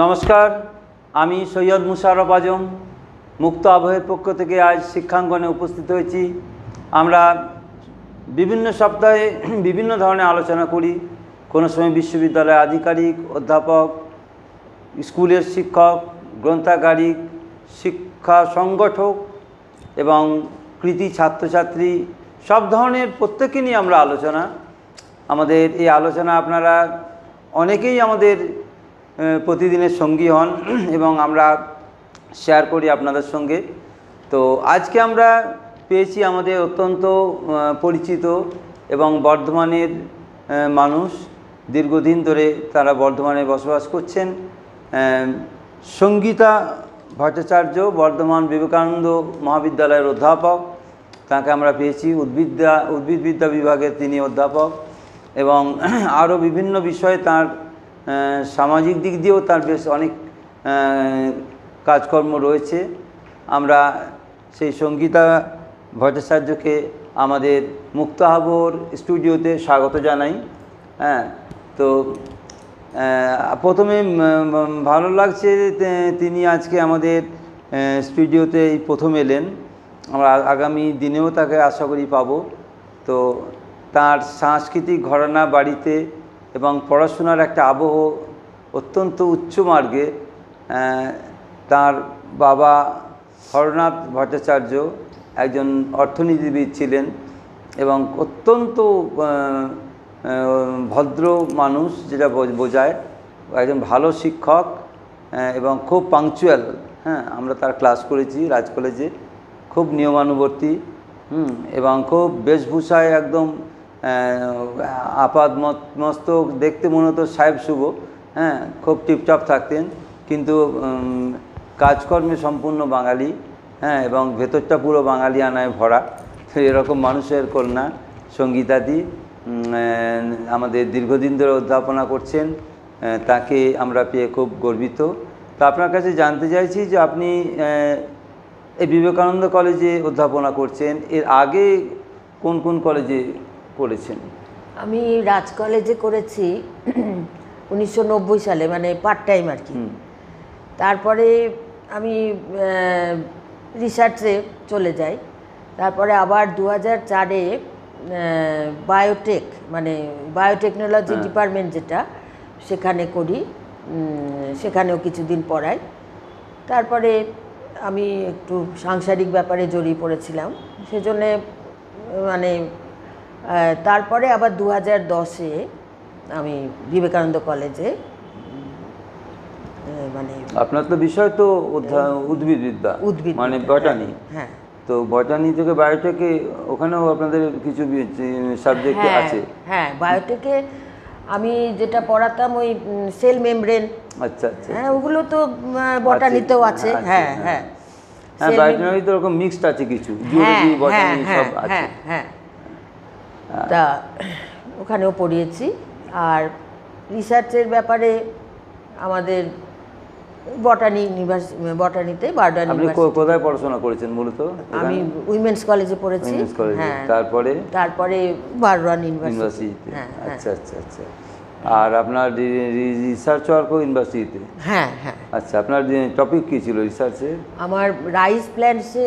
নমস্কার, আমি সৈয়দ মুশাররফ আজম মুক্ত আবহের পক্ষ থেকে আজ শিক্ষাঙ্গনে উপস্থিত হয়েছি। আমরা বিভিন্ন সপ্তাহে বিভিন্ন ধরনের আলোচনা করি। কোনো সময় বিশ্ববিদ্যালয়ের আধিকারিক, অধ্যাপক, স্কুলের শিক্ষক, গ্রন্থাগারিক, শিক্ষা সংগঠক এবং কৃতি ছাত্রছাত্রী সব ধরনের প্রত্যেকে নিয়ে আমরা আলোচনা। আমাদের এই আলোচনা আপনারা অনেকেই আমাদের প্রতিদিনের সঙ্গী হন এবং আমরা শেয়ার করি আপনাদের সঙ্গে। তো আজকে আমরা পেয়েছি আমাদের অত্যন্ত পরিচিত এবং বর্ধমানের মানুষ, দীর্ঘদিন ধরে তারা বর্ধমানে বসবাস করছেন। সঙ্গীতা ভট্টাচার্য বর্ধমান বিবেকানন্দ মহাবিদ্যালয়ের অধ্যাপক, তাকে আমরা পেয়েছি। উদ্ভিদবিদ্যা বিভাগের তিনি অধ্যাপক এবং আরও বিভিন্ন বিষয়ে তার সামাজিক দিক দিয়েও তার বেশ অনেক কাজকর্ম রয়েছে। আমরা সেই সঙ্গীতা ভট্টাচার্যকে আমাদের মুক্ত আবহর স্টুডিওতে স্বাগত জানাই। তো প্রথমে ভালো লাগছে তিনি আজকে আমাদের স্টুডিওতে এই প্রথম এলেন। আমরা আগামী দিনেও তাকে আশা করি পাবো। তো তার সাংস্কৃতিক ঘরানা বাড়িতে এবং পড়াশোনার একটা আবহ অত্যন্ত উচ্চ মার্গে। তার বাবা হরনাথ ভট্টাচার্য একজন অর্থনীতিবিদ ছিলেন এবং অত্যন্ত ভদ্র মানুষ, যেটা বোঝায় একজন ভালো শিক্ষক এবং খুব পাংচুয়াল। আমরা তার ক্লাস করেছি রাজ কলেজে। খুব নিয়মানুবর্তী এবং খুব বেশভূষায় একদম আপাদ মস্তক, দেখতে মনে হতো সাহেব শুভ। খুব টিপটপ থাকতেন, কিন্তু কাজকর্মে সম্পূর্ণ বাঙালি। এবং ভেতরটা পুরো বাঙালি আনায় ভরা। এরকম মানুষের কন্যা সঙ্গীতাদি আমাদের দীর্ঘদিন ধরে অধ্যাপনা করছেন। তাকে আমরা পেয়ে খুব গর্বিত। তো আপনার কাছে জানতে চাইছি যে আপনি এই বিবেকানন্দ কলেজে অধ্যাপনা করছেন, এর আগে কোন কোন কলেজে করেছেন? আমি রাজ কলেজে করেছি 1990 সালে, মানে পার্ট টাইম আর কি। তারপরে আমি রিসার্চে চলে যাই। তারপরে আবার 2004-এ বায়োটেক, মানে বায়োটেকনোলজি ডিপার্টমেন্ট যেটা, সেখানে করি। সেখানেও কিছুদিন পড়াই। তারপরে আমি একটু সাংসারিক ব্যাপারে জড়িয়ে পড়েছিলাম, সেজন্যে মানে তারপরে আবার 2010-এ আমি বিবেকানন্দ কলেজে, মানে আপনার তো বিষয় তো উদ্ভিদবিদ্যা, মানে বটানি। হ্যাঁ, তো বটানি থেকে বায়োটেকে ওখানেও আপনাদের কিছু সাবজেক্ট আছে? হ্যাঁ, বায়োটেকে আমি যেটা পড়াতাম ওই সেল মেমব্রেন। আচ্ছা আচ্ছা, হ্যাঁ, ওগুলো তো বটানিতেও আছে। হ্যাঁ হ্যাঁ হ্যাঁ, বায়োটেকনোলজি তো এরকম মিক্সড আছে কিছু, জুলজি বটানি সব আছে। হ্যাঁ, তা ওখানেও পড়িয়েছি। আর রিসার্চের ব্যাপারে আমাদের বটানিতে বারডান। আপনি কোথায় পড়াশোনা করেছেন মূলত? আমি উইমেন্স কলেজে পড়েছি। হ্যাঁ, তারপরে বারডান ইউনিভার্সিটিতে। আচ্ছা আচ্ছা আচ্ছা। আর আপনার রিসার্চ ওয়ার্কও ইউনিভার্সিটিতে? হ্যাঁ হ্যাঁ। আচ্ছা, আপনার টপিক কী ছিল রিসার্চে? আমার রাইস প্ল্যান্টসে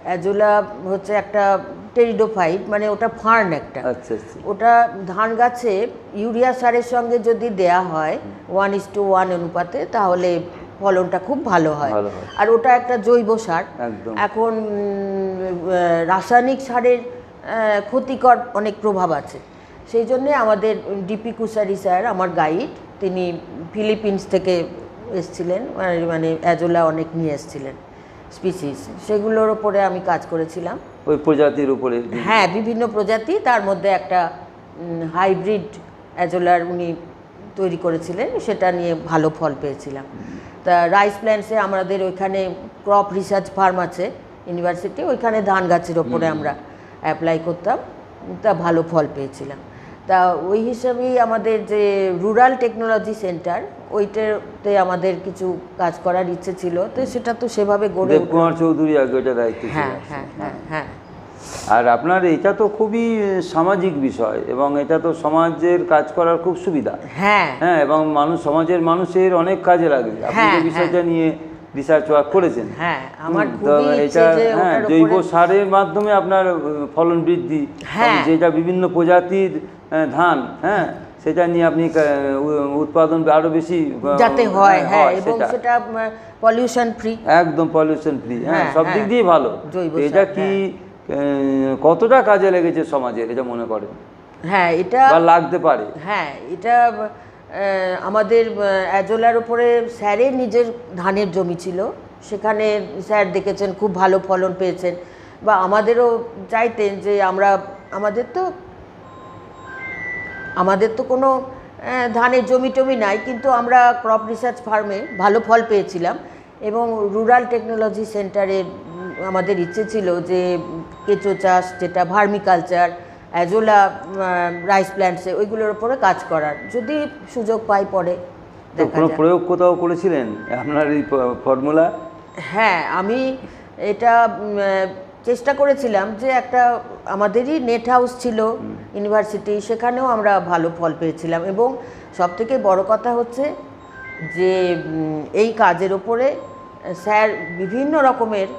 অ্যাজোলা হচ্ছে একটা টেরিডোফাইট, মানে ওটা ফার্ন একটা। আচ্ছা আচ্ছা। ওটা ধান গাছে ইউরিয়া সারের সঙ্গে যদি দেয়া হয় 1:1 অনুপাতে, তাহলে ফলনটা খুব ভালো হয়। আর ওটা একটা জৈব সার। এখন রাসায়নিক সারের ক্ষতিকর অনেক প্রভাব আছে। সেই জন্যে আমাদের ডিপি কুসারি স্যার, আমার গাইড, তিনি ফিলিপিন্স থেকে এসেছিলেন, মানে অ্যাজোলা অনেক নিয়ে এসেছিলেন স্পিসিস, সেগুলোর ওপরে আমি কাজ করেছিলাম। ওই প্রজাতির উপরে? হ্যাঁ, বিভিন্ন প্রজাতি, তার মধ্যে একটা হাইব্রিড অ্যাজোলার উনি তৈরি করেছিলেন, সেটা নিয়ে ভালো ফল পেয়েছিলাম। তা রাইস প্ল্যান্টসে আমাদের ওইখানে ক্রপ রিসার্চ ফার্ম আছে ইউনিভার্সিটি, ওইখানে ধান গাছের ওপরে আমরা অ্যাপ্লাই করতাম, তা ভালো ফল পেয়েছিলাম। তা ওই হিসাবেই আমাদের যে রুরাল টেকনোলজি সেন্টার, ওইটাতে আমাদের কিছু কাজ করার ইচ্ছে ছিল। তো সেটা তো সেভাবে গড়ে দেবকুমার চৌধুরী আগে ওটা দায়িত্ব ছিল। হ্যাঁ হ্যাঁ হ্যাঁ হ্যাঁ। আর আপনার এটা তো খুবই সামাজিক বিষয় এবং এটা তো সমাজের কাজ করার খুব সুবিধা। হ্যাঁ হ্যাঁ, এবং সমাজের মানুষের অনেক কাজে লাগবে। আপনি যে বিষয়টা নিয়ে রিসার্চ ওয়ার্ক করেছেন, হ্যাঁ আমার তো খুবই ইচ্ছে এটা যে হ্যাঁ ওটার জৈব উপরে সারের মাধ্যমে আপনার ফলন বৃদ্ধি, যেটা বিভিন্ন প্রজাতির ধান, হ্যাঁ সেটা নিয়ে আপনি উৎপাদন আরো বেশি যাতে হয়, হ্যাঁ, এবং সেটা পলিউশন ফ্রি, একদম পলিউশন ফ্রি, হ্যাঁ সব দিক দিয়ে ভালো। এটা কি কতটা কাজে লেগেছে সমাজের, এটা মনে করেন? হ্যাঁ এটা লাগতে পারে। হ্যাঁ এটা আমাদের অ্যাজোলার উপরে স্যারের নিজের ধানের জমি ছিল, সেখানে স্যার দেখেছেন খুব ভালো ফলন পেয়েছেন, বা আমাদেরও চাইতেন যে আমাদের তো কোনো ধানের জমি টমি নাই, কিন্তু আমরা ক্রপ রিসার্চ ফার্মে ভালো ফল পেয়েছিলাম এবং রুরাল টেকনোলজি সেন্টারে আমাদের ইচ্ছে ছিল যে কেঁচো চাষ, যেটা ভার্মিকালচার, অ্যাজোলা রাইস প্ল্যান্টসে, ওইগুলোর উপরে কাজ করার, যদি সুযোগ পাই পরে। কোনো প্রয়োগ কোথাও করেছিলেন আপনার এই ফর্মুলা? হ্যাঁ, আমি এটা চেষ্টা করেছিলাম যে একটা আমাদেরই নেট হাউস ছিল ইউনিভার্সিটি, সেখানেও আমরা ভালো ফল পেয়েছিলাম। এবং সবথেকে বড় কথা হচ্ছে যে এই কাজের ওপরে স্যার বিভিন্ন রকমের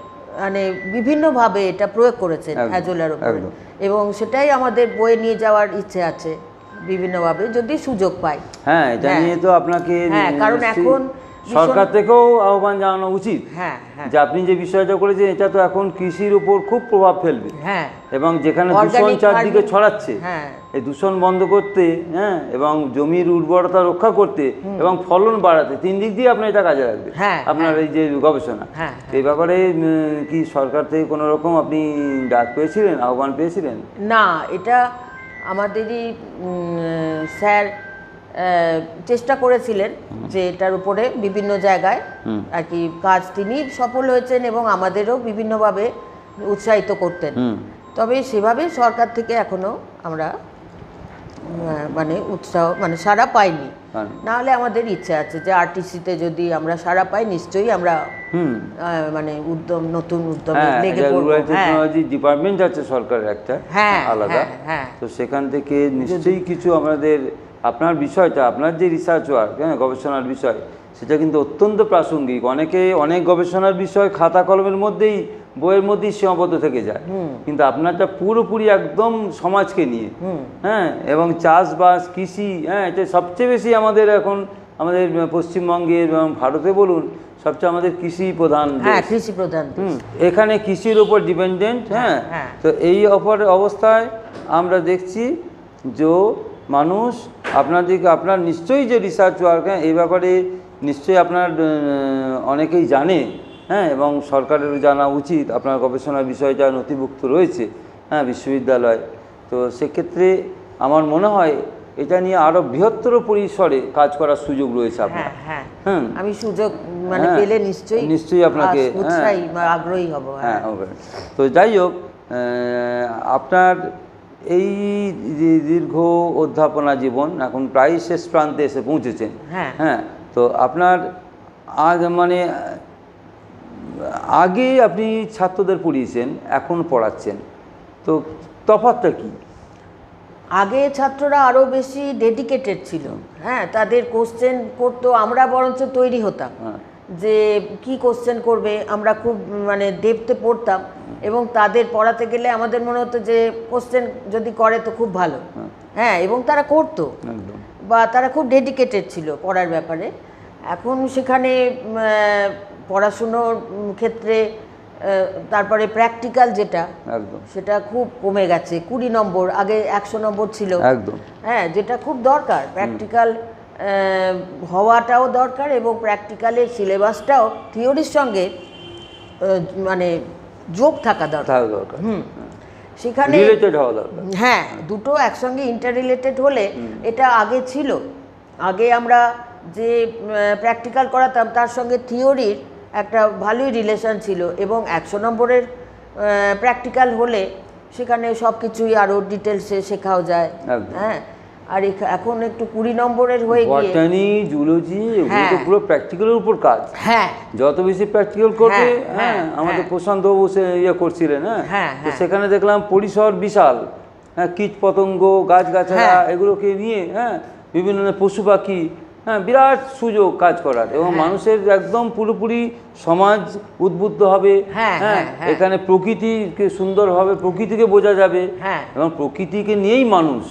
মানে বিভিন্নভাবে এটা প্রয়োগ করেছেন অ্যাজোলার উপরে, এবং সেটাই আমাদের বয়ে নিয়ে যাওয়ার ইচ্ছে আছে বিভিন্নভাবে, যদি সুযোগ পাই। হ্যাঁ, এটা নিয়ে তো আপনাকে কারণ এখন সরকার থেকেও আহ্বান জানানো উচিত। হ্যাঁ, যে আপনি যে বিষয়টা করেছেন এটা তো এখন কৃষির উপর খুব প্রভাব ফেলবে। হ্যাঁ, এবং যেখানে দূষণ চারদিকে ছড়াচ্ছে, এই দূষণ বন্ধ করতে, হ্যাঁ, এবং জমির উর্বরতা রক্ষা করতে এবং ফলন বাড়াতে, তিন দিক দিয়ে আপনি এটা কাজে রাখবেন আপনার এই যে গবেষণা। এই ব্যাপারে কি সরকার থেকে কোনো রকম আপনি ডাক পেয়েছিলেন, আহ্বান পেয়েছিলেন? না, এটা আমাদেরই স্যার চেষ্টা করেছিলেন যে এটার উপরে বিভিন্ন জায়গায় আর কি কাজ, তিনি সফল হয়েছেন এবং আমাদেরও বিভিন্নভাবে উৎসাহিত করতেন। তবে সেভাবে সরকার থেকে এখনো আমরা মানে সাড়া পাইনি। নাহলে আমাদের ইচ্ছা আছে যে আরটিসিতে যদি আমরা সাড়া পাই, নিশ্চয়ই আমরা নতুন উদ্যমে লেগে পড়ব। টেকনোলজি ডিপার্টমেন্ট আছে সরকারের একটা আলাদা, তো সেখান থেকে নিশ্চয়ই কিছু আমাদের আপনার বিষয়টা, আপনার যে রিসার্চ ওয়ার্ক, হ্যাঁ গবেষণার বিষয়, সেটা কিন্তু অত্যন্ত প্রাসঙ্গিক। অনেক গবেষণার বিষয় খাতা কলমের মধ্যেই, বইয়ের মধ্যেই সীমাবদ্ধ থেকে যায়, কিন্তু আপনারটা পুরোপুরি একদম সমাজকে নিয়ে, হ্যাঁ, এবং চাষবাস, কৃষি, হ্যাঁ, এটা সবচেয়ে বেশি আমাদের এখন আমাদের পশ্চিমবঙ্গের এবং ভারতে বলুন, সবচেয়ে আমাদের কৃষি প্রধান, কৃষি প্রধান, এখানে কৃষির উপর ডিপেন্ডেন্ট। হ্যাঁ, তো এই অবস্থায় আমরা দেখছি যে মানুষ আপনার নিশ্চয়ই যে রিসার্চ ওয়ার্ক, হ্যাঁ এই ব্যাপারে নিশ্চয়ই আপনার অনেকেই জানে, হ্যাঁ, এবং সরকারেরও জানা উচিত। আপনার গবেষণার বিষয়টা নথিভুক্ত রয়েছে, হ্যাঁ, বিশ্ববিদ্যালয়। তো সেক্ষেত্রে আমার মনে হয় এটা নিয়ে আরো বৃহত্তর পরিসরে কাজ করার সুযোগ রয়েছে আপনার। হ্যাঁ, আমি সুযোগ পেলে নিশ্চয়ই আপনাকে আগ্রহী হব। হ্যাঁ, তো যাই হোক, আপনার এই দীর্ঘ অধ্যাপনা জীবন এখন প্রায় শেষ প্রান্তে এসে পৌঁছেছেন। হ্যাঁ, তো আপনার আগে আপনি ছাত্রদের পড়িয়েছেন, এখন পড়াচ্ছেন, তো তফাৎটা কি? আগে ছাত্ররা আরও বেশি ডেডিকেটেড ছিল, হ্যাঁ, তাদের কোশ্চেন করতো, আমরা বরঞ্চ তৈরি হতাম যে কি কোশ্চেন করবে, আমরা খুব ডেপথে পড়তাম এবং তাদের পড়াতে গেলে আমাদের মনে হতো যে কোশ্চেন যদি করে তো খুব ভালো, হ্যাঁ, এবং তারা করতো, বা তারা খুব ডেডিকেটেড ছিল পড়ার ব্যাপারে। এখন সেখানে পড়াশুনোর ক্ষেত্রে তারপরে প্র্যাকটিক্যাল যেটা, সেটা খুব কমে গেছে। 20 নম্বর, আগে 100 নম্বর ছিল, হ্যাঁ, যেটা খুব দরকার। প্র্যাকটিক্যাল হওয়াটাও দরকার এবং প্র্যাকটিক্যালের সিলেবাসটাও থিওরির সঙ্গে যোগ থাকা দরকার। সেখানে হ্যাঁ, দুটো একসঙ্গে ইন্টার রিলেটেড হলে, এটা আগে ছিল। আগে আমরা যে প্র্যাকটিক্যাল করাতাম তার সঙ্গে থিওরির একটা ভালোই রিলেশন ছিল, এবং 100 নম্বরের প্র্যাকটিক্যাল হলে সেখানে সব কিছুই আরও ডিটেলসে শেখাও যায়। হ্যাঁ, আর এখন একটু 20 নম্বরের হয়ে গিয়ে বটানি, জুলজি এগুলো তো পুরো প্র্যাকটিক্যালের উপর কাজ। হ্যাঁ, যত বেশি প্র্যাকটিক্যাল করবে, হ্যাঁ আমাদের প্রশান্ত বসে ইয়ে করছিলেন, হ্যাঁ তো সেখানে দেখলাম পরিসর বিশাল, হ্যাঁ কীট পতঙ্গ, গাছগাছড়া এগুলোকে নিয়ে, হ্যাঁ বিভিন্ন পশু পাখি, হ্যাঁ বিরাট সুযোগ কাজ করার, এবং মানুষের একদম পুরোপুরি সমাজ উদ্বুদ্ধ হবে। হ্যাঁ এখানে প্রকৃতিকে সুন্দর হবে, প্রকৃতিকে বোঝা যাবে, এবং প্রকৃতিকে নিয়েই মানুষ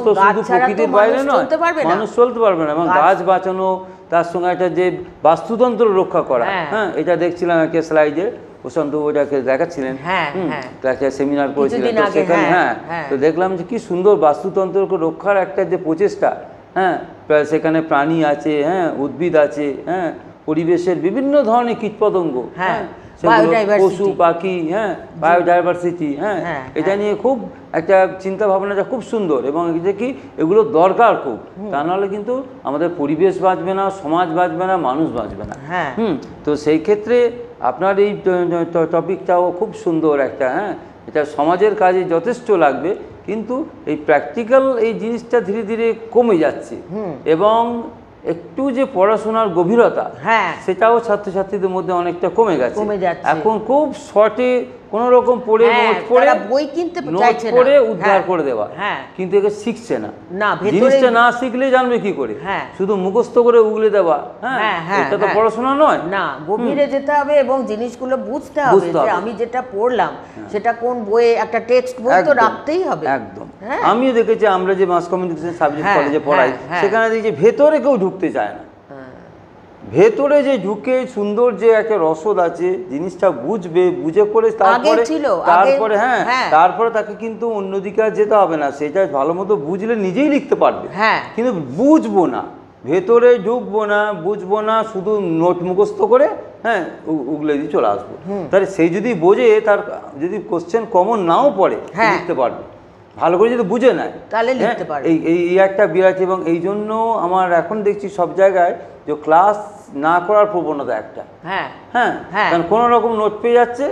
তো শুধু প্রকৃতির বাইরে নয়, মানুষ চলতে পারবে না। এবং গাছ বাঁচানো, তার সঙ্গে একটা যে বাস্তুতন্ত্র রক্ষা করা, হ্যাঁ এটা দেখছিলাম একটা স্লাইডে, প্রশান্ত ওটাকে দেখাচ্ছিলেন, একটা সেমিনার করেছিলেন, তো সেখানে তো দেখলাম যে কি সুন্দর বাস্তুতন্ত্রকে রক্ষার একটা যে প্রচেষ্টা, হ্যাঁ সেখানে প্রাণী আছে, হ্যাঁ উদ্ভিদ আছে, হ্যাঁ পরিবেশের বিভিন্ন ধরনের কীটপতঙ্গ, হ্যাঁ পশু পাখি, হ্যাঁ বায়োডাইভার্সিটি, হ্যাঁ এটা নিয়ে খুব একটা চিন্তা ভাবনাটা খুব সুন্দর, এবং এটা কি এগুলো দরকার খুব, তা নাহলে কিন্তু আমাদের পরিবেশ বাঁচবে না, সমাজ বাঁচবে না, মানুষ বাঁচবে না। তো সেই ক্ষেত্রে আপনার এই টপিকটাও খুব সুন্দর একটা, হ্যাঁ এটা সমাজের কাজে যথেষ্ট লাগবে, কিন্তু এই প্র্যাকটিক্যাল এই জিনিসটা ধীরে ধীরে কমে যাচ্ছে, এবং একটু যে পড়াশোনার গভীরতা, সেটাও ছাত্রছাত্রীদের মধ্যে অনেকটা কমে গেছে। এখন খুব শর্টে কোনো রকম পড়ে নোট পড়ে বই কিনতে চাইছে না, পড়ে উদ্ধার করে দেওয়া, কিন্তু একে শিখছে না, জিনিসটা না শিখলে জানবে কি করে, শুধু মুখস্থ করে উগলে দেওয়া, হ্যাঁ এটা তো পড়াশোনা নয় না, গভীরে যেতে হবে এবং জিনিসগুলো বুঝতে হবে যে আমি যেটা পড়লাম সেটা কোন বইয়ে, একটা টেক্সট বই তো রাখতেই হবে। একদম, আমিও দেখেছি, আমরা যে মাস কমিউনিকেশন সাবজেক্ট কলেজে পড়াই, সেখানে দেখি ভেতরে কেউ ঢুকতে চায় না, ভেতরে যে ঢুকে সুন্দর যে একটা রসদ আছে, জিনিসটা বুঝবে, বুঝে করে তারপরে তারপরে তাকে কিন্তু অন্যদিকে আর যেতে হবে না, সেটা ভালো মতো বুঝলে নিজেই লিখতে পারবে। কিন্তু বুঝবো না, ভেতরে ঢুকবো না, বুঝবো না, শুধু নোট মুখস্থ করে হ্যাঁ উগলে দিয়ে চলে আসবো। তাহলে সেই যদি বোঝে, তার যদি কোশ্চেন কমন নাও পড়ে, লিখতে পারবে, ভালো করে যদি বুঝে নেয় তাহলে লিখতে পারবে। এই একটা বিরাট, এবং এই জন্য আমার এখন দেখছি সব জায়গায় যে ক্লাস না করার প্রবণতা একটা, কারণ কোনো রকম নোট পেয়ে যাচ্ছে,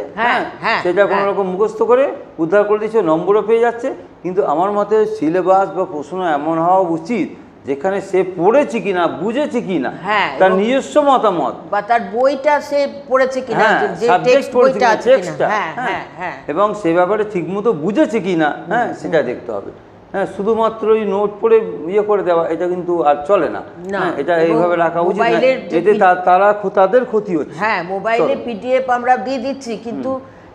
সেটা কোনো রকম মুখস্থ করে উদ্ধার করে দিচ্ছে, নম্বরও পেয়ে যাচ্ছে, কিন্তু আমার মতে সিলেবাস বা প্রশ্ন এমন হওয়া উচিত যেখানে সে পড়েছে কিনা, বুঝেছে কিনা, তার নিজস্ব মতামত, বা তার বইটা সে পড়েছে কিনা, এবং সে ব্যাপারে ঠিকমতো বুঝেছে কিনা, হ্যাঁ সেটা দেখতে হবে। হ্যাঁ শুধুমাত্র ওই নোট পড়ে ইয়ে করে দেওয়া, এটা কিন্তু আর চলে না, এটা এইভাবে রাখা উচিত না, এতে তাদের ক্ষতি হচ্ছে। হ্যাঁ মোবাইলে পিডিএফ আমরা দিয়ে দিচ্ছি, কিন্তু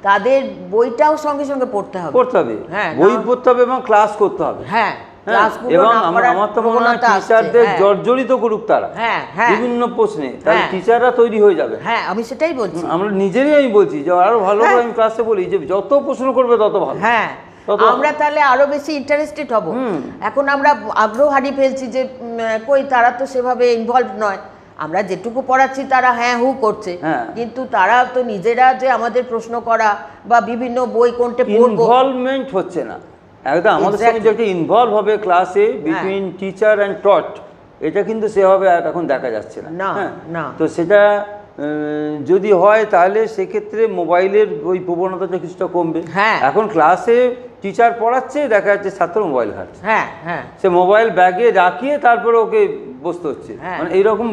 তাদের বইটাও সঙ্গে সঙ্গে পড়তে হবে, বই পড়তে হবে এবং ক্লাস করতে হবে। এবং আমার তো মনে হয় টিচারদের জর্জরিত করুক তারা বিভিন্ন প্রশ্নে, তাহলে টিচাররা তৈরি হয়ে যাবে। আমি সেটাই বলছি, আমরা নিজেরই আমি বলছি যে আরো ভালো করে আমি ক্লাসে বলি যে যত প্রশ্ন করবে তত ভালো, আমরা তাহলে আরো বেশি ইন্টারেস্টেড হব। এখন আমরা আগ্রহ হারিয়ে ফেলছি যে কই তারা তো সেভাবে ইনভলভ নয়, আমরা যেটুকু পড়াচ্ছি তারা হ্যাঁ হু করছে, কিন্তু তারা তো নিজেরা যে আমাদের প্রশ্ন করা বা বিভিন্ন বই কোনটা পড়বো, ইনভলভমেন্ট হচ্ছে না একদম। আমাদের সঙ্গে যে একটা ইনভলভ হবে ক্লাসে বিটুইন টিচার অ্যান্ড টট, এটা কিন্তু সেভাবে আর এখন দেখা যাচ্ছে না। তো সেটা যদি হয় তাহলে সেক্ষেত্রে মোবাইলের ওই প্রবণতাটা কিছুটা কমবে। এখন ক্লাসে টিচার পড়াচ্ছে, দেখা যাচ্ছে ছাত্র মোবাইল ঘাটছে, সে মোবাইল ব্যাগে রাখিয়ে তারপরে ওকে বসতে হচ্ছে, মানে এইরকম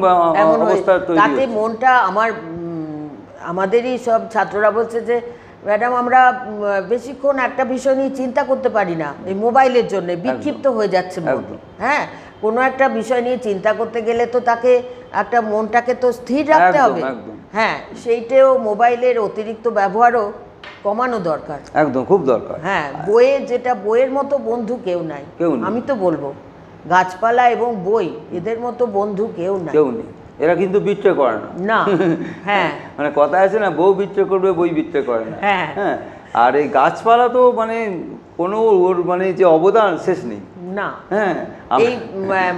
অবস্থা তৈরি হচ্ছে। তাতে মনটা আমাদেরই সব ছাত্ররা বলছে যে ম্যাডাম আমরা বেশিক্ষণ একটা বিষয় নিয়ে চিন্তা করতে পারি না, এই মোবাইলের জন্য বিক্ষিপ্ত হয়ে যাচ্ছে মন। কোনো একটা বিষয় নিয়ে চিন্তা করতে গেলে তো তাকে একটা মনটাকে তো স্থির রাখতে হবে, সেইটাও মোবাইলের অতিরিক্ত ব্যবহারও কমানো দরকার, একদম খুব দরকার। বইয়ের মতো বন্ধু কেউ নাই, আমি তো বলবো গাছপালা এবং বই এদের মতো বন্ধু কেউ নেই। এরা কিন্তু বিট্রে করে না, মানে কথা আছে না, বউ বিট্রে করবে বই বিট্রে করে না। আর এই গাছপালা তো মানে কোনো ওর মানে যে অবদান শেষ নেই না। এই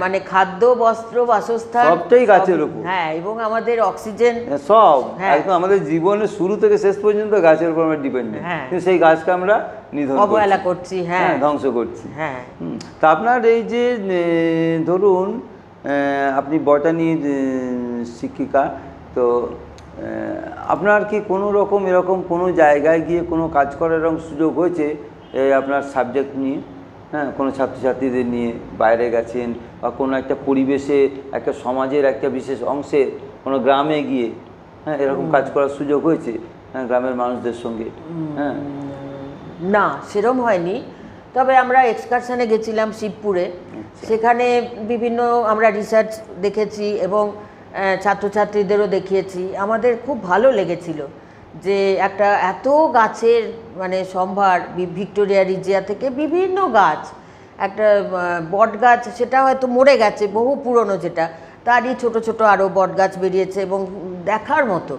মানে খাদ্য, বস্ত্র, বাসস্থান সবটাই গাছের উপর, এবং আমাদের অক্সিজেন সব একদম আমাদের জীবনের শুরু থেকে শেষ পর্যন্ত গাছের উপর আমরা ডিপেন্ডেন্ট, কিন্তু সেই গাছকে আমরা নিধন অবহেলা করছি, ধ্বংস করছি। তা আপনার এই যে ধরুন আপনি বটানি শিক্ষিকা, তো আপনার কি কোনো রকম এরকম কোনো জায়গায় গিয়ে কোনো কাজ করার এরকম সুযোগ হয়েছে আপনার সাবজেক্ট নিয়ে? হ্যাঁ, কোনো ছাত্রছাত্রীদের নিয়ে বাইরে গেছেন বা কোনো একটা পরিবেশে, একটা সমাজের একটা বিশেষ অংশে কোনো গ্রামে গিয়ে হ্যাঁ এরকম কাজ করার সুযোগ হয়েছে হ্যাঁ গ্রামের মানুষদের সঙ্গে? হ্যাঁ, না সেরম হয়নি, তবে আমরা এক্সকারশনে গেছিলাম শিবপুরে। সেখানে বিভিন্ন আমরা রিসার্চ দেখেছি এবং ছাত্রছাত্রীদেরও দেখিয়েছি। আমাদের খুব ভালো লেগেছিল যে একটা এত গাছের মানে সম্ভার, ভিক্টোরিয়া রিজিয়া থেকে বিভিন্ন গাছ, একটা বট গাছ সেটা হয়তো মরে গেছে, বহু পুরনো, যেটা তারই ছোট ছোট আরও বট গাছ বেরিয়েছে এবং দেখার মতো।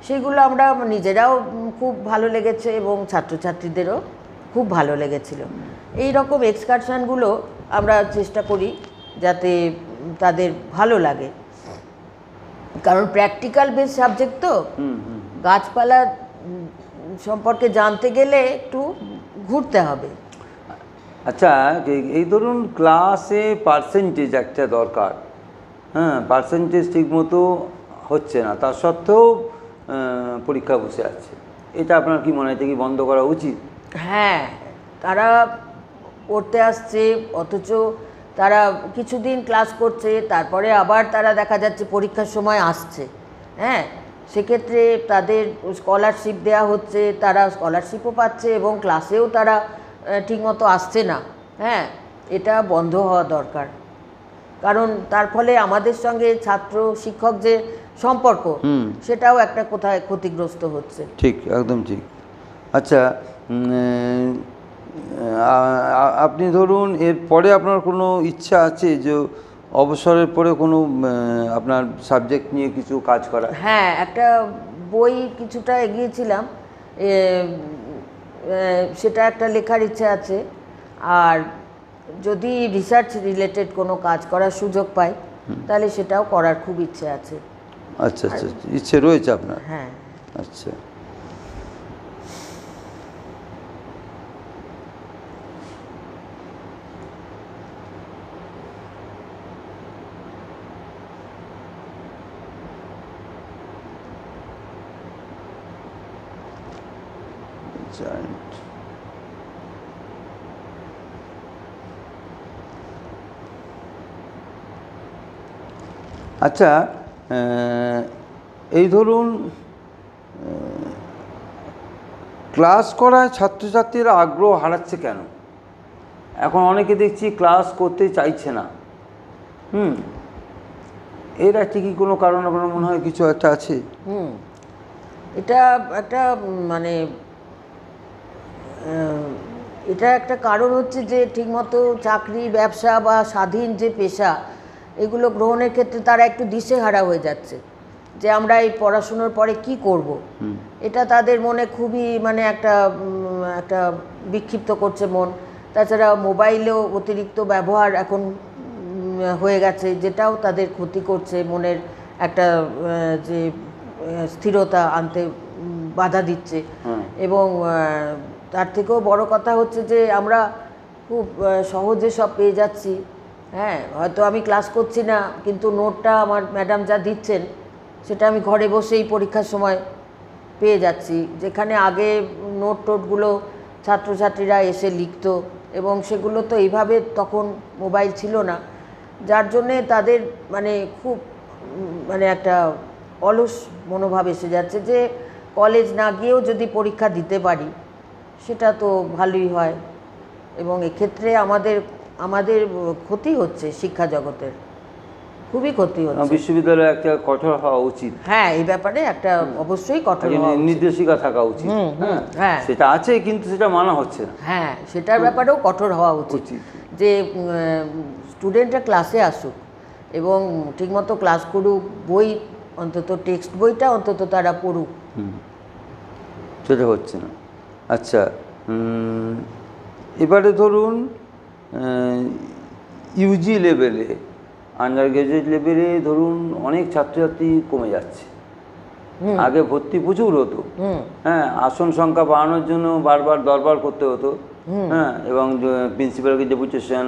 সেগুলো আমরা নিজেরাও খুব ভালো লেগেছে এবং ছাত্রছাত্রীদেরও খুব ভালো লেগেছিল। এই রকম এক্সকারশনগুলো আমরা চেষ্টা করি যাতে তাদের ভালো লাগে, কারণ প্র্যাকটিক্যাল বেস সাবজেক্ট তো, গাছপালা সম্পর্কে জানতে গেলে একটু ঘুরতে হবে। আচ্ছা, এই ধরুন ক্লাসে পার্সেন্টেজ একটা দরকার, হ্যাঁ পার্সেন্টেজ ঠিকমতো হচ্ছে না, তা সত্ত্বেও পরীক্ষা বসে আছে, এটা আপনার কি মনে হয় কি বন্ধ করা উচিত? হ্যাঁ, তারা পড়তে আসছে অথচ তারা কিছুদিন ক্লাস করছে, তারপরে আবার তারা দেখা যাচ্ছে পরীক্ষার সময় আসছে। হ্যাঁ, সেক্ষেত্রে তাদের স্কলারশিপ দেওয়া হচ্ছে, তারা স্কলারশিপও পাচ্ছে এবং ক্লাসেও তারা ঠিকমতো আসছে না। হ্যাঁ, এটা বন্ধ হওয়া দরকার, কারণ তার ফলে আমাদের সঙ্গে ছাত্র শিক্ষক যে সম্পর্ক সেটাও একটা কোথায় ক্ষতিগ্রস্ত হচ্ছে। ঠিক, একদম ঠিক। আচ্ছা, আপনি ধরুন এরপরে আপনার কোনো ইচ্ছা আছে যে অবসরের পরে কোনো আপনার সাবজেক্ট নিয়ে কিছু কাজ করা? হ্যাঁ, একটা বই কিছুটা এগিয়েছিলাম, সেটা একটা লেখার ইচ্ছা আছে। আর যদি রিসার্চ রিলেটেড কোনো কাজ করার সুযোগ পাই তাহলে সেটাও করার খুব ইচ্ছে আছে। আচ্ছা আচ্ছা, ইচ্ছে রয়েছে আপনার? হ্যাঁ। আচ্ছা, আচ্ছা, এই ধরুন ক্লাস করায় ছাত্রছাত্রীরা আগ্রহ হারাচ্ছে কেন? এখন অনেকে দেখছি ক্লাস করতে চাইছে না। এর একটা কি কোনো কারণ আপনার মনে হয় কিছু একটা আছে? এটা একটা মানে এটা একটা কারণ হচ্ছে যে ঠিকমতো চাকরি, ব্যবসা বা স্বাধীন যে পেশা, এগুলো গ্রহণের ক্ষেত্রে তারা একটু দিশেহারা হয়ে যাচ্ছে যে আমরা এই পড়াশুনোর পরে কি করব। এটা তাদের মনে খুবই মানে একটা বিক্ষিপ্ত করছে মন। তাছাড়া মোবাইলেও অতিরিক্ত ব্যবহার এখন হয়ে গেছে, যেটাও তাদের ক্ষতি করছে, মনের একটা যে স্থিরতা আনতে বাধা দিচ্ছে। এবং তার থেকেও বড় কথা হচ্ছে যে আমরা খুব সহজে সব পেয়ে যাচ্ছি। হ্যাঁ, হয়তো আমি ক্লাস করছি না কিন্তু নোটটা আমার ম্যাডাম যা দিচ্ছেন সেটা আমি ঘরে বসেই পরীক্ষার সময় পেয়ে যাচ্ছি, যেখানে আগে নোটগুলো ছাত্রছাত্রীরা এসে লিখতো এবং সেগুলো তো এইভাবে তখন মোবাইল ছিল না, যার জন্যে তাদের মানে খুব মানে একটা অলস মনোভাব এসে যাচ্ছে যে কলেজ না গিয়েও যদি পরীক্ষা দিতে পারি সেটা তো ভালোই হয়। এবং এক্ষেত্রে আমাদের ক্ষতি হচ্ছে, শিক্ষা জগতের খুবই ক্ষতি হচ্ছে। বিশ্ববিদ্যালয়ে একটা কঠোর হওয়া উচিত। হ্যাঁ, এই ব্যাপারে একটা অবশ্যই কঠোর হওয়া উচিত, নির্দেশিকা থাকা উচিত। হ্যাঁ, সেটা আছে কিন্তু সেটা মানা হচ্ছে না। হ্যাঁ, সেটার ব্যাপারেও কঠোর হওয়া উচিত যে স্টুডেন্টরা ক্লাসে আসুক এবং ঠিকমতো ক্লাস করুক, বই অন্তত টেক্সট বইটা অন্তত তারা পড়ুক। সেটা হচ্ছে না। আচ্ছা, এবারে ধরুন ইউজি লেভেলে, আন্ডার গ্রাজুয়েট লেভেলে ধরুন অনেক ছাত্রছাত্রী কমে যাচ্ছে। আগে ভর্তি প্রচুর হতো, হ্যাঁ, আসন সংখ্যা বাড়ানোর জন্য বারবার দরবার করতে হতো, হ্যাঁ, এবং প্রিন্সিপালকে ডেপুটেশন,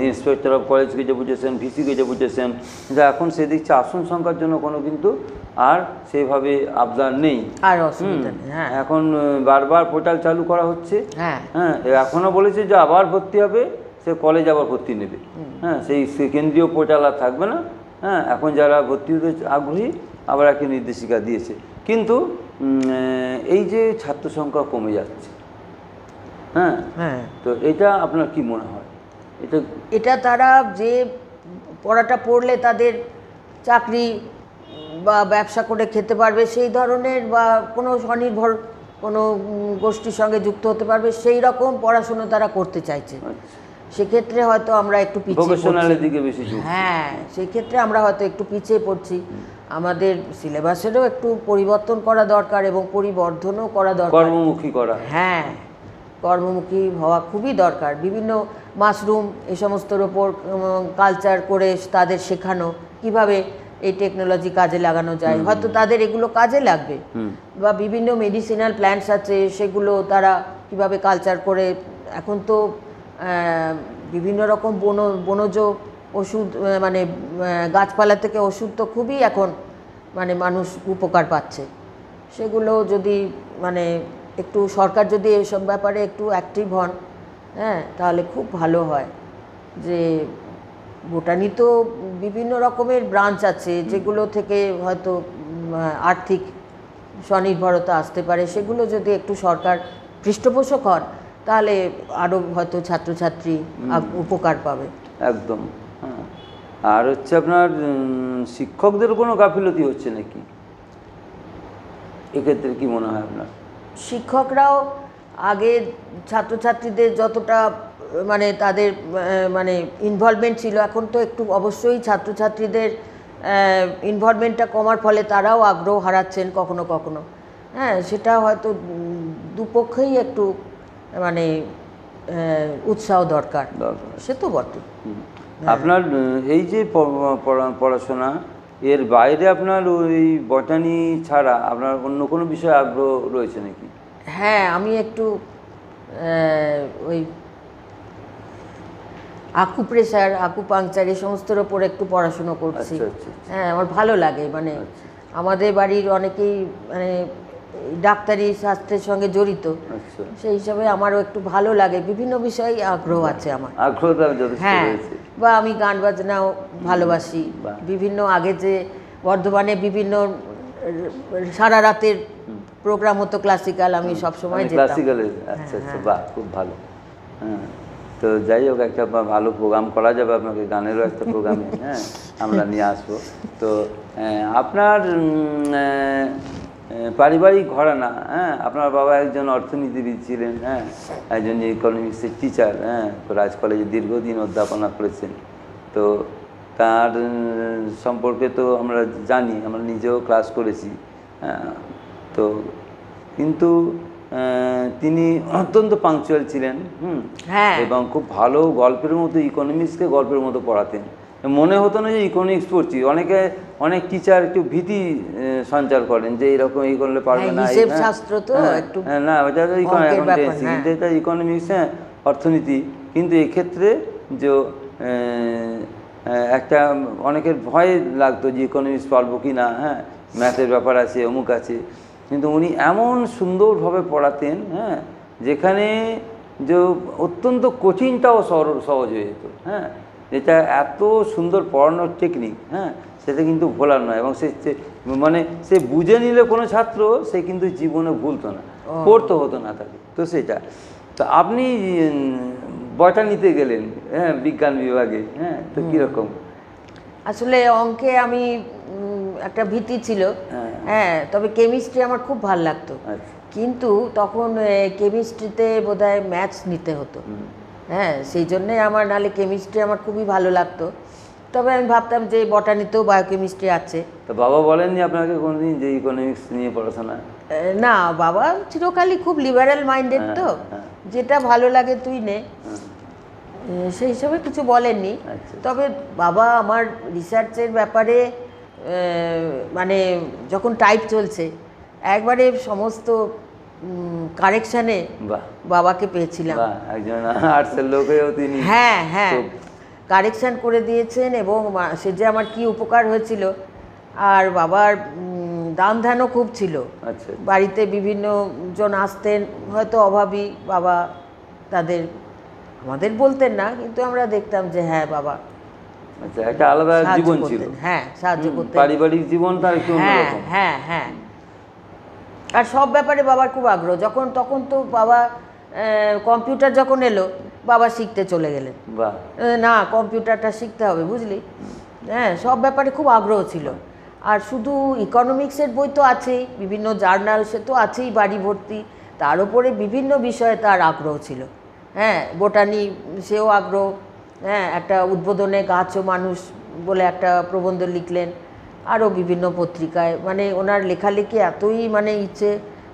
ইন্সপেক্টর অফ কলেজ গেজে বুঝেছেন, ভিসি গেজে বুঝেছেন, যা এখন সে দেখছে আসন সংখ্যার জন্য কোনো কিন্তু আর সেইভাবে আবদার নেই, আর অসুবিধা নেই। হ্যাঁ, এখন বারবার পোর্টাল চালু করা হচ্ছে। হ্যাঁ, হ্যাঁ, এখনও বলেছে যে আবার ভর্তি হবে, সে কলেজ আবার ভর্তি নেবে। হ্যাঁ, সেই কেন্দ্রীয় পোর্টাল আর থাকবে না। হ্যাঁ, এখন যারা ভর্তি হতে আগ্রহী আবার একটা নির্দেশিকা দিয়েছে, কিন্তু এই যে ছাত্র সংখ্যা কমে যাচ্ছে, হ্যাঁ, হ্যাঁ, তো এটা আপনার কি মনে হয়? এটা তারা যে পড়াটা পড়লে তাদের চাকরি বা ব্যবসা করে খেতে পারবে সেই ধরনের, বা কোনো স্বনির্ভর কোনো গোষ্ঠীর সঙ্গে যুক্ত হতে পারবে সেই রকম পড়াশুনো তারা করতে চাইছে। সেক্ষেত্রে হয়তো আমরা একটু পিছিয়ে পড়ছি। হ্যাঁ, সেই ক্ষেত্রে আমরা হয়তো একটু পিছিয়ে পড়ছি। আমাদের সিলেবাসেরও একটু পরিবর্তন করা দরকার এবং পরিবর্ধনও করা দরকার, কর্মমুখী করা। হ্যাঁ, কর্মমুখী হওয়া খুবই দরকার। বিভিন্ন মাশরুম এই সমস্তর ওপর কালচার করে তাদের শেখানো কিভাবে এই টেকনোলজি কাজে লাগানো যায়, হয়তো তাদের এগুলো কাজে লাগবে। বা বিভিন্ন মেডিসিনাল প্ল্যান্টস আছে, সেগুলো তারা কিভাবে কালচার করে, এখন তো বিভিন্ন রকম বনজ ওষুধ, মানে গাছপালা থেকে ওষুধ তো খুবই এখন মানে মানুষ উপকার পাচ্ছে। সেগুলো যদি মানে একটু সরকার যদি এসব ব্যাপারে একটু অ্যাক্টিভ হন, হ্যাঁ, তাহলে খুব ভালো হয়। যে বোটানি তো বিভিন্ন রকমের ব্রাঞ্চ আছে, যেগুলো থেকে হয়তো আর্থিক স্বনির্ভরতা আসতে পারে, সেগুলো যদি একটু সরকার পৃষ্ঠপোষক হন তাহলে আরও হয়তো ছাত্রছাত্রী উপকার পাবে। একদম। হ্যাঁ, আর হচ্ছে আপনার শিক্ষকদের কোনো গাফিলতি হচ্ছে নাকি এক্ষেত্রে, কি মনে হয় আপনার? শিক্ষকরাও আগে ছাত্রছাত্রীদের যতটা মানে তাদের মানে ইনভলভমেন্ট ছিল, এখন তো একটু অবশ্যই ছাত্রছাত্রীদের ইনভলভমেন্টটা কমার ফলে তারাও আগ্রহ হারাচ্ছেন কখনো কখনো। হ্যাঁ, সেটা হয়তো দুপক্ষেই একটু মানে উৎসাহ দরকার, সে তো বটে। আপনার এই যে পড়াশোনা, এর বাইরে আপনার ওই বটানি ছাড়া আপনার অন্য কোনো বিষয়ে আগ্রহ রয়েছে নাকি? হ্যাঁ, আমি একটু ওই আকুপ্রেশার, আকুপাংচার এই সমস্তর ওপর একটু পড়াশুনো করছি। হ্যাঁ, আমার ভালো লাগে। মানে আমাদের বাড়ির অনেকেই মানে ডাক্তারি শাস্ত্রের সঙ্গে জড়িত, সেই হিসাবে আমারও একটু ভালো লাগে। বিভিন্ন বিষয়ে আগ্রহ আছে আমার। হ্যাঁ, বা আমি গান বাজনাও ভালোবাসি। বিভিন্ন আগে যে বর্ধমানে বিভিন্ন সারা রাতের প্রোগ্রাম হতো ক্লাসিক্যাল, আমি সবসময় যেতাম। ক্লাসিক্যালের? আচ্ছা আচ্ছা, বাহ, খুব ভালো। হ্যাঁ, তো যাই হোক, একটা ভালো প্রোগ্রাম করা যাবে আপনাকে, গানেরও একটা প্রোগ্রামে হ্যাঁ আমরা নিয়ে আসবো। তো আপনার পারিবারিক ঘরানা, হ্যাঁ, আপনার বাবা একজন অর্থনীতিবিদ ছিলেন, হ্যাঁ, একজন ইকোনমিক্সের টিচার, হ্যাঁ, রাজ কলেজে দীর্ঘদিন অধ্যাপনা করেছেন। তো তার সম্পর্কে তো আমরা জানি, আমরা নিজেও ক্লাস করেছি। তো কিন্তু তিনি অত্যন্ত পাংচুয়াল ছিলেন, এবং খুব ভালো গল্পের মতো ইকোনমিক্সকে গল্পের মতো পড়াতেন। মনে হতো না যে ইকোনমিক্স পড়ছি। অনেক টিচার একটু ভীতি সঞ্চার করেন যে এরকম এই করলে পারবে না, না ওটা কিন্তু এটা ইকোনমিক্স, হ্যাঁ, অর্থনীতি। কিন্তু এক্ষেত্রে যে একটা অনেকের ভয় লাগতো যে ইকোনমিক্স পারবো কি না, হ্যাঁ, ম্যাথের ব্যাপার আছে, অমুক আছে। কিন্তু উনি এমন সুন্দরভাবে পড়াতেন, হ্যাঁ, যেখানে যে অত্যন্ত কঠিনটাও সহজ হয়ে যেত। হ্যাঁ, এটা এত সুন্দর পড়ানোর টেকনিক, হ্যাঁ, সেটা কিন্তু ভোলার নয়। এবং মানে সে বুঝে নিলে কোনো ছাত্র সে কিন্তু জীবনে ভুলতো না, পড়তে হতো না তাকে। তো সেটা তো আপনি বটানিতে গেলেন, হ্যাঁ, বিজ্ঞান বিভাগে, হ্যাঁ, তো কীরকম? আসলে অঙ্কে আমি একটা ভীতি ছিল, হ্যাঁ, তবে কেমিস্ট্রি আমার খুব ভালো লাগতো। কিন্তু তখন কেমিস্ট্রিতে বোধহয় ম্যাথস নিতে হতো, হ্যাঁ, সেই জন্যে আমার, নাহলে কেমিস্ট্রি আমার খুবই ভালো লাগতো। তবে আমি ভাবতাম যে বটানিতেও বায়োকেমিস্ট্রি আছে। তো বাবা বলেননি আপনাকে কোনোদিন যে ইকোনমিক্স নিয়ে পড়াশোনা? না, বাবা চিরকালই খুব লিবারেল মাইন্ডেড, তো যেটা ভালো লাগে তুই নে, সেই হিসাবে কিছু বলেননি। তবে বাবা আমার রিসার্চের ব্যাপারে মানে যখন টাইপ চলছে একবারে সমস্ত কারেকশানে বাহ বাবাকে পেয়েছিলাম। বাহ, একজন আর্টসের লোকেও তিনি হ্যাঁ হ্যাঁ, কারেকশান করে দিয়েছেন এবং সে যে আমার কি উপকার হয়েছিল। আর বাবার দান ধ্যানও খুব ছিল। আচ্ছা, বাড়িতে বিভিন্ন জন আসতেন, হয়তো অভাবী বাবা, তাদের আমাদের বলতেন না, কিন্তু আমরা দেখতাম যে হ্যাঁ বাবা আচ্ছা, একটা আলাদা সাহায্য জীবন ছিল। করতেন। হ্যাঁ, সাহায্য করতেন। পারিবারিক জীবন তার একটু হ্যাঁ অন্যরকম। হ্যাঁ হ্যাঁ, আর সব ব্যাপারে বাবার খুব আগ্রহ। তখন তো বাবা কম্পিউটার যখন এলো, বাবা শিখতে চলে গেলেন। বাহ, না, কম্পিউটারটা শিখতে হবে, বুঝলি। হ্যাঁ, সব ব্যাপারে খুব আগ্রহ ছিল। আর শুধু ইকোনমিক্সের বই তো আছেই, বিভিন্ন জার্নাল সে তো আছেই বাড়ি ভর্তি, তার উপরে বিভিন্ন বিষয়ে তার আগ্রহ ছিল। হ্যাঁ, বোটানি সেও আগ্রহ। হ্যাঁ, একটা উদ্বোধনে গাছ ও মানুষ বলে একটা প্রবন্ধ লিখলেন, আরও বিভিন্ন পত্রিকায়। মানে ওনার লেখালেখি এতই মানে ইচ্ছে,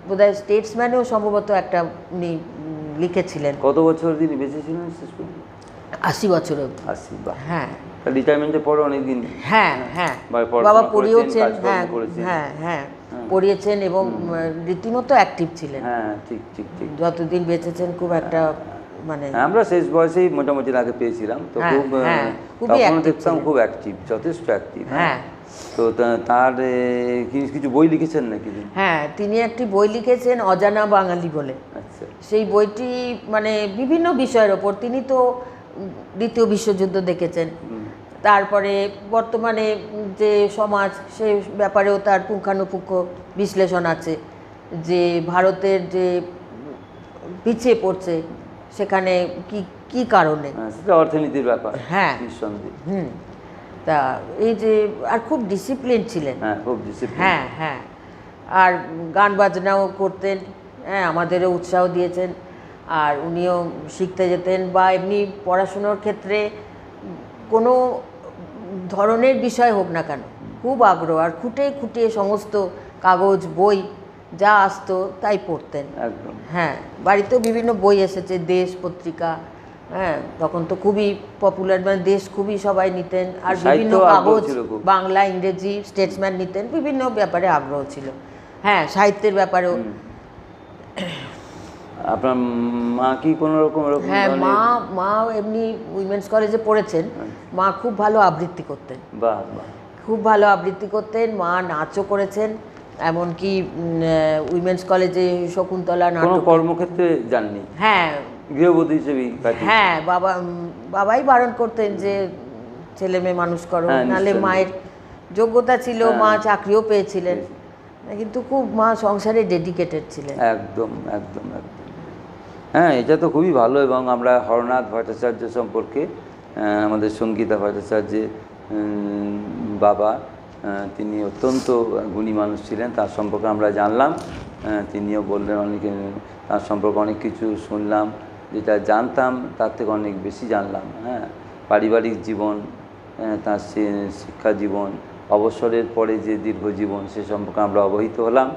বোধহয় স্টেটসম্যানেও সম্ভবত একটা উনি লিখেছিলেন। কত বছর তিনি বেঁচে ছিলেন শেষ পর্যন্ত? 80 বছর অবধি। 80। বাহ, হ্যাঁ রিটায়ারমেন্টের পরে অনেকদিন। হ্যাঁ হ্যাঁ, বাবা পড়িয়েছেন। হ্যাঁ হ্যাঁ হ্যাঁ, পড়িয়েছেন এবং রীতিমতো অ্যাক্টিভ ছিলেন। হ্যাঁ, ঠিক ঠিক ঠিক। যতদিন বেঁচেছেন খুব একটা মানে আমরা শেষ বয়সেই মোটামুটি আগে পেয়েছিলাম, তো খুব তখন দেখতাম খুব অ্যাক্টিভ, যথেষ্ট অ্যাক্টিভ। হ্যাঁ, তো তার কিছু বই লিখেছেন নাকি? হ্যাঁ, তিনি একটি বই লিখেছেন অজানা বাঙালি বলে। আচ্ছা, সেই বইটি মানে বিভিন্ন বিষয়ের ওপর। তিনি তো দ্বিতীয় বিশ্বযুদ্ধ দেখেছেন, তারপরে বর্তমানে যে সমাজ সে ব্যাপারেও তার পুঙ্খানুপুঙ্খ বিশ্লেষণ আছে, যে ভারতের যে পিছিয়ে পড়ছে সেখানে কি কি কারণে, সেটা অর্থনীতির ব্যাপার। হ্যাঁ, নিঃসন্দেহে। তা এই যে আর খুব ডিসিপ্লিন ছিলেন। হ্যাঁ, খুব ডিসিপ্লিন। হ্যাঁ হ্যাঁ, আর গান বাজনাও করতেন। হ্যাঁ, আমাদেরও উৎসাহ দিয়েছেন। আর উনিও শিখতে যেতেন, বা এমনি পড়াশুনোর ক্ষেত্রে কোনো ধরনের বিষয় হোক না কেন খুব আগ্রহ, আর খুঁটে খুঁটিয়ে সমস্ত কাগজ বই যা আসতো তাই পড়তেন। একদম। হ্যাঁ, বাড়িতেও বিভিন্ন বই এসেছে, দেশ পত্রিকা। হ্যাঁ, তখন তো খুবই পপুলার, মানে দেশ খুবই সবাই নিতেন। আর বিভিন্ন কাগজ বাংলা ইংরেজি স্টেটসম্যান নিতেন, বিভিন্ন ব্যাপারে আগ্রহ ছিল। হ্যাঁ, সাহিত্যের ব্যাপারেও। আপনার মা কি কোনো রকম? হ্যাঁ, মা এমনি উইমেন্স কলেজে পড়েছেন। মা খুব ভালো আবৃত্তি করতেন। বাহ বাহ, খুব ভালো আবৃত্তি করতেন। মা নাচও করেছেন, এমনকি উইমেন্স কলেজে শকুন্তলা নাটক। কোনো কর্মক্ষেত্রে যাননি? হ্যাঁ, গৃহবধূ হিসেবেই। হ্যাঁ, বাবাই বারণ করতেন যে ছেলে মেয়ে মানুষ করো, নাহলে মায়ের যোগ্যতা ছিল, মা চাকরিও পেয়েছিলেন, কিন্তু খুব মা সংসারে ডেডিকেটেড ছিলেন। একদম একদম একদম। হ্যাঁ, এটা তো খুবই ভালো। এবং আমরা হরনাথ ভট্টাচার্য সম্পর্কে, আমাদের সঙ্গীতা ভট্টাচার্যের বাবা, তিনি অত্যন্ত গুণী মানুষ ছিলেন, তার সম্পর্কে আমরা জানলাম। তিনিও বললেন অনেক, তার সম্পর্কে অনেক কিছু শুনলাম, যেটা জানতাম তার থেকে অনেক বেশি জানলাম। হ্যাঁ, পারিবারিক জীবন, তার শিক্ষা জীবন, অবসরের পরে যে দীর্ঘ জীবন, সে সম্পর্কে আমরা অবহিত হলাম।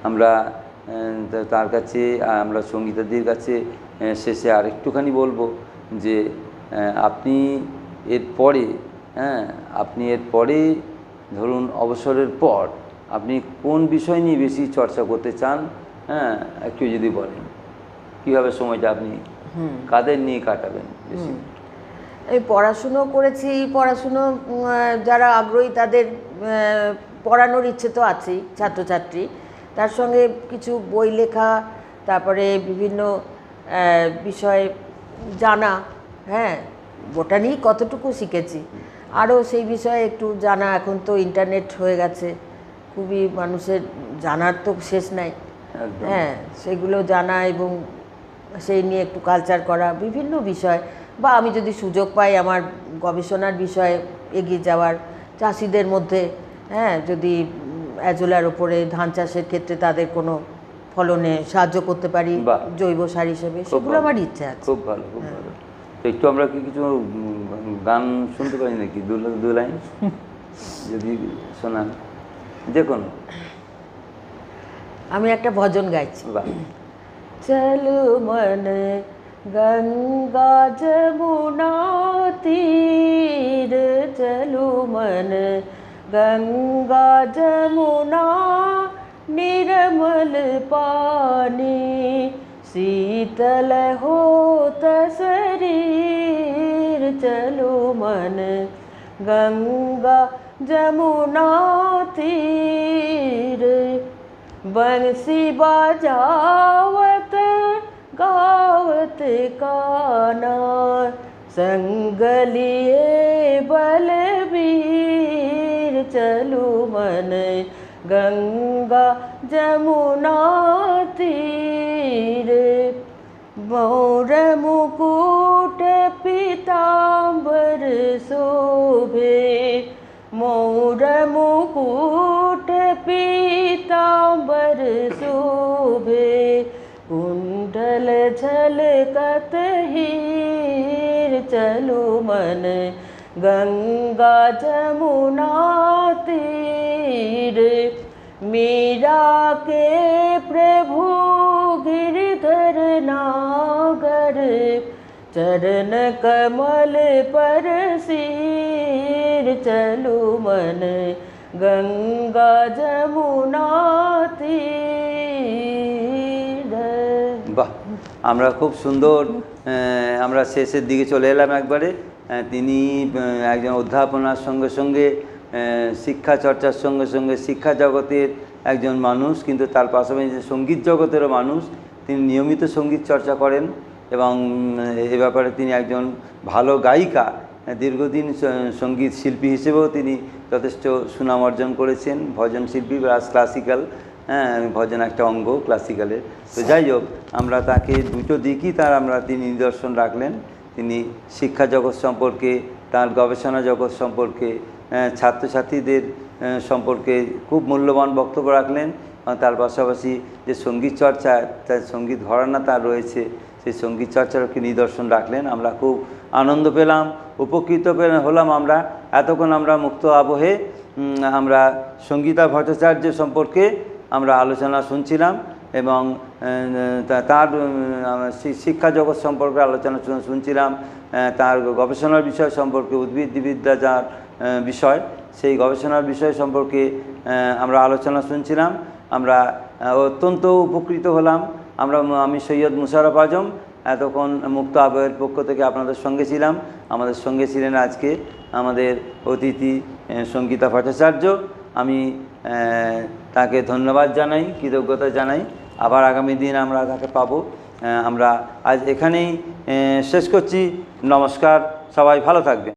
আমরা তার কাছে, আমরা সঙ্গীতাদির কাছে শেষে আরেকটুখানি বলবো যে আপনি এরপরে ধরুন অবসরের পর আপনি কোন বিষয় নিয়ে বেশি চর্চা করতে চান? হ্যাঁ, একটু যদি বলেন কীভাবে সময়টা আপনি কাদের নিয়ে কাটাবেন বেশি? আমি পড়াশুনো করেছি, পড়াশুনো যারা আগ্রহী তাদের পড়ানোর ইচ্ছে তো আছেই, ছাত্রছাত্রী, তার সঙ্গে কিছু বই লেখা, তারপরে বিভিন্ন বিষয়ে জানা। হ্যাঁ, বোটানি কতটুকু শিখেছি, আরও সেই বিষয়ে একটু জানা। এখন তো ইন্টারনেট হয়ে গেছে, খুবই মানুষের জানার তো শেষ নাই। হ্যাঁ, সেগুলো জানা এবং সেই নিয়ে একটু কালচার করা, বিভিন্ন বিষয়। বা আমি যদি সুযোগ পাই আমার গবেষণার বিষয়ে এগিয়ে যাওয়ার, চাষিদের মধ্যে, হ্যাঁ, যদি অ্যাজোলার ওপরে ধান চাষের ক্ষেত্রে তাদের কোনো ফলনে সাহায্য করতে পারি জৈব সার হিসেবে, সেগুলো আমার ইচ্ছা আছে। খুব ভালো, খুব ভালো। তো একটু আমরা কি কিছু গান শুনতে পারি নাকি? দু লাইন যদি শোনান, যে কোনো। আমি একটা ভজন গাইছি। চলো মন গঙ্গা যমুনা তীর, চলো মন গঙ্গা যমুনা निर्मल पानी शीतल होत शरीर चलो मन गंगा जमुना तीर बंसी बजावत गावत काना संग लिए बलबीर चलो मन गंगा जमुना तीर मौर मुकुट पीतांबर शोभे मौर मुकुट पीतांबर शोभे कुंडल झलकत हीर चलो मन गंगा जमुना तीर मीरा के प्रभु गिरधर नागर चरण कमल पर सिर चलो मन गंगा जमुना तीर। বাহ, আমরা খুব সুন্দর আমরা শেষের দিকে চলে এলাম একবারে। তিনি একজন অধ্যাপনার সঙ্গে সঙ্গে শিক্ষা চর্চার সঙ্গে সঙ্গে শিক্ষা জগতের একজন মানুষ, কিন্তু তার পাশাপাশি যে সঙ্গীত জগতেরও মানুষ। তিনি নিয়মিত সঙ্গীত চর্চা করেন এবং এ ব্যাপারে তিনি একজন ভালো গায়িকা। দীর্ঘদিন সঙ্গীত শিল্পী হিসেবেও তিনি যথেষ্ট সুনাম অর্জন করেছেন। ভজন শিল্পী প্লাস ক্লাসিক্যাল, ভজন একটা অঙ্গ ক্লাসিক্যালের। তো যাই হোক, আমরা তাকে দুটো দিকই তিনি নিদর্শন রাখলেন। তিনি শিক্ষা জগৎ সম্পর্কে, তার গবেষণা জগৎ সম্পর্কে, ছাত্রছাত্রীদের সম্পর্কে খুব মূল্যবান বক্তব্য রাখলেন। তার পাশাপাশি যে সঙ্গীত চর্চা, তার সঙ্গীত ঘরানা তার রয়েছে, সেই সঙ্গীত চর্চারও কি নিদর্শন রাখলেন। আমরা খুব আনন্দ পেলাম, উপকৃত হলাম। আমরা এতক্ষণ আমরা মুক্ত আবহে আমরা সঙ্গীতা ভট্টাচার্য সম্পর্কে আমরা আলোচনা শুনছিলাম এবং তার শিক্ষা জগৎ সম্পর্কে আলোচনা শুনছিলাম। তার গবেষণার বিষয় সম্পর্কে, উদ্ভিদবিদ্যা যার বিষয়, সেই গবেষণার বিষয় সম্পর্কে আমরা আলোচনা শুনছিলাম। আমরা অত্যন্ত উপকৃত হলাম। আমি সৈয়দ মুশাররফ আজম এতক্ষণ মুক্ত আবহের পক্ষ থেকে আপনাদের সঙ্গে ছিলাম। আমাদের সঙ্গে ছিলেন আজকে আমাদের অতিথি সঙ্গীতা ভট্টাচার্য। আমি তাকে ধন্যবাদ জানাই, কৃতজ্ঞতা জানাই। আবার আগামী দিন আমরা তাকে পাবো। আমরা আজ এখানেই শেষ করছি। নমস্কার, সবাই ভালো থাকবেন।